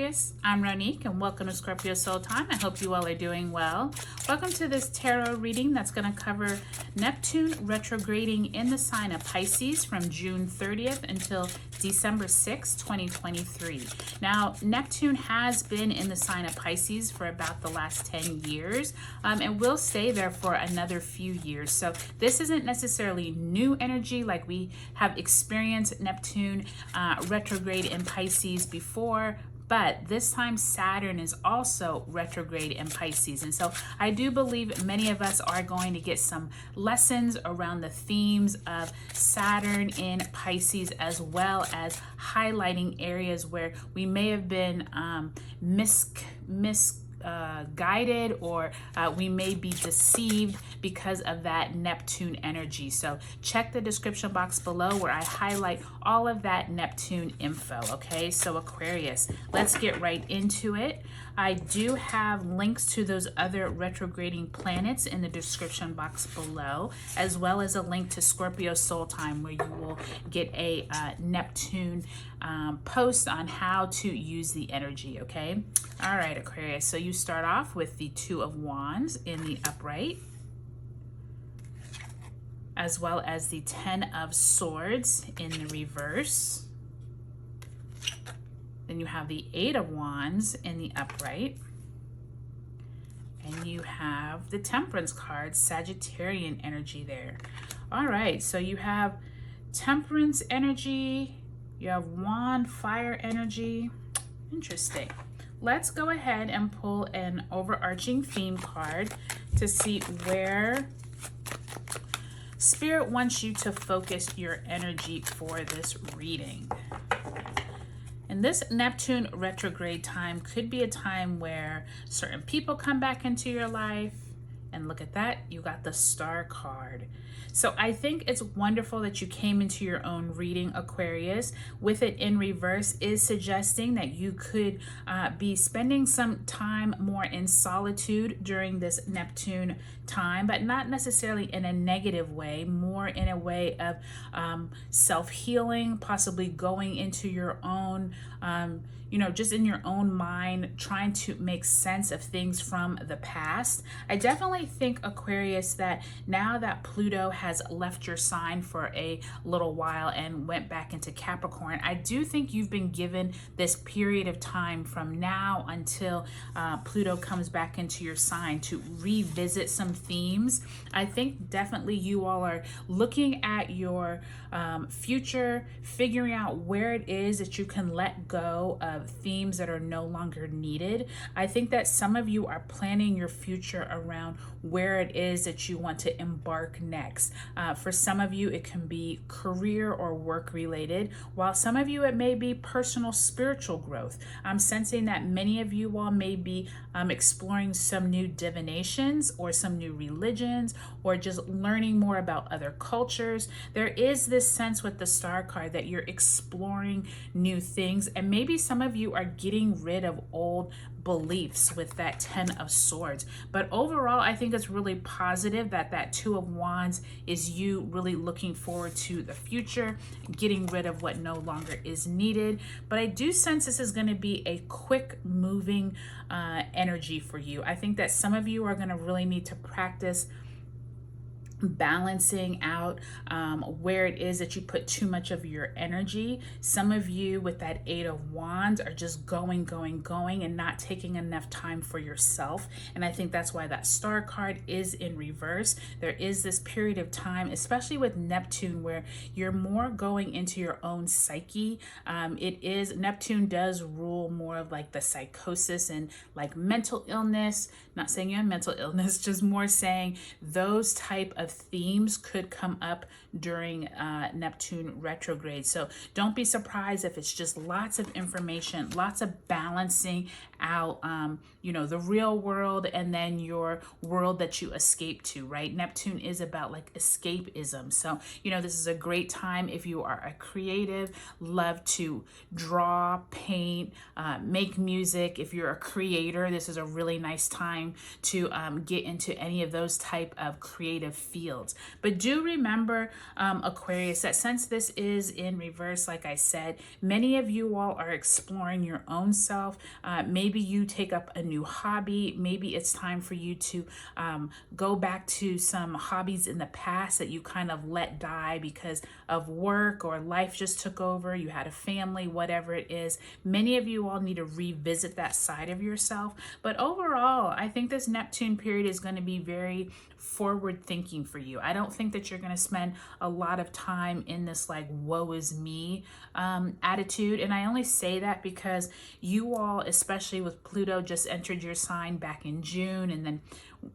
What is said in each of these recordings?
Aquarius, I'm Ronique and welcome to Scorpio Soul Time. I hope you all are doing well. Welcome to this tarot reading that's going to cover Neptune retrograding in the sign of Pisces from June 30th until December 6, 2023. Now, Neptune has been in the sign of Pisces for about the last 10 years and will stay there for another few years. So this isn't necessarily new energy like we have experienced Neptune retrograde in Pisces before, but this time Saturn is also retrograde in Pisces. And so I do believe many of us are going to get some lessons around the themes of Saturn in Pisces, as well as highlighting areas where we may have been guided or we may be deceived because of that Neptune energy. So check the description box below where I highlight all of that Neptune info. Okay, so Aquarius, let's get right into it. I do have links to those other retrograding planets in the description box below, as well as a link to Scorpio Soul Time where you will get a Neptune post on how to use the energy. Okay, all right, Aquarius, so you start off with the Two of Wands in the upright, as well as the Ten of Swords in the reverse. Then you have the Eight of Wands in the upright. And you have the Temperance card, Sagittarian energy there. All right, so you have Temperance energy, you have Wand fire energy. Interesting. Let's go ahead and pull an overarching theme card to see where Spirit wants you to focus your energy for this reading. And this Neptune retrograde time could be a time where certain people come back into your life. And look at that, you got the Star card. So I think it's wonderful that you came into your own reading, Aquarius. With it in reverse is suggesting that you could be spending some time more in solitude during this Neptune time, but not necessarily in a negative way, more in a way of self-healing, possibly going into your own just in your own mind, trying to make sense of things from the past. I definitely think, Aquarius, that now that Pluto has left your sign for a little while and went back into Capricorn, I do think you've been given this period of time from now until Pluto comes back into your sign to revisit some themes. I think definitely you all are looking at your future, figuring out where it is that you can let go of themes that are no longer needed. I think that some of you are planning your future around where it is that you want to embark next. For some of you, it can be career or work related, while some of you, it may be personal spiritual growth. I'm sensing that many of you all may be exploring some new divinations or some new religions, or just learning more about other cultures. There is this sense with the Star card that you're exploring new things, and maybe some of you are getting rid of old beliefs with that Ten of Swords. But overall, I think it's really positive that that Two of Wands is you really looking forward to the future, getting rid of what no longer is needed. But I do sense this is going to be a quick moving energy for you. I think that some of you are going to really need to practice balancing out where it is that you put too much of your energy. Some of you with that Eight of Wands are just going and not taking enough time for yourself. And I think that's why that Star card is in reverse. There is this period of time, especially with Neptune, where you're more going into your own psyche. Neptune does rule more of like the psychosis and like mental illness. Not saying you have mental illness, just more saying those type of themes could come up during Neptune retrograde. So don't be surprised if it's just lots of information, lots of balancing out, the real world and then your world that you escape to, right? Neptune is about like escapism. So, this is a great time if you are a creative, love to draw, paint, make music. If you're a creator, this is a really nice time to get into any of those type of creative fields. fields. But do remember, Aquarius, that since this is in reverse, like I said, many of you all are exploring your own self. Maybe you take up a new hobby. Maybe it's time for you to go back to some hobbies in the past that you kind of let die because of work or life just took over. You had a family, whatever it is. Many of you all need to revisit that side of yourself. But overall, I think this Neptune period is going to be very forward thinking for you. I don't think that you're going to spend a lot of time in this like woe is me attitude. And I only say that because you all, especially with Pluto, just entered your sign back in June and then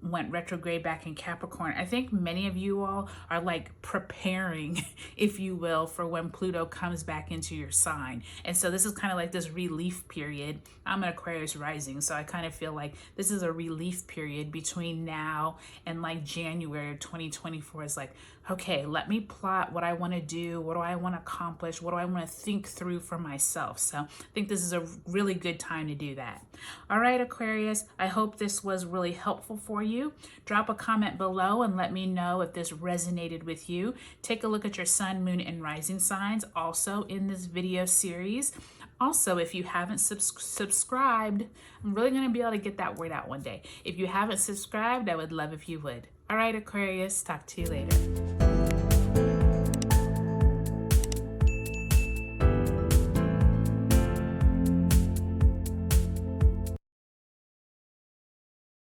went retrograde back in Capricorn. I think many of you all are like preparing, if you will, for when Pluto comes back into your sign. And so this is kind of like this relief period. I'm an Aquarius rising, so I kind of feel like this is a relief period between now and like January of 2024 is like, okay, let me plot what I want to do. What do I want to accomplish? What do I want to think through for myself? So I think this is a really good time to do that. All right, Aquarius, I hope this was really helpful for you. Drop a comment below and let me know if this resonated with you. Take a look at your sun, moon, and rising signs also in this video series. Also, if you haven't subscribed, I'm really going to be able to get that word out one day. If you haven't subscribed, I would love if you would. All right, Aquarius, talk to you later.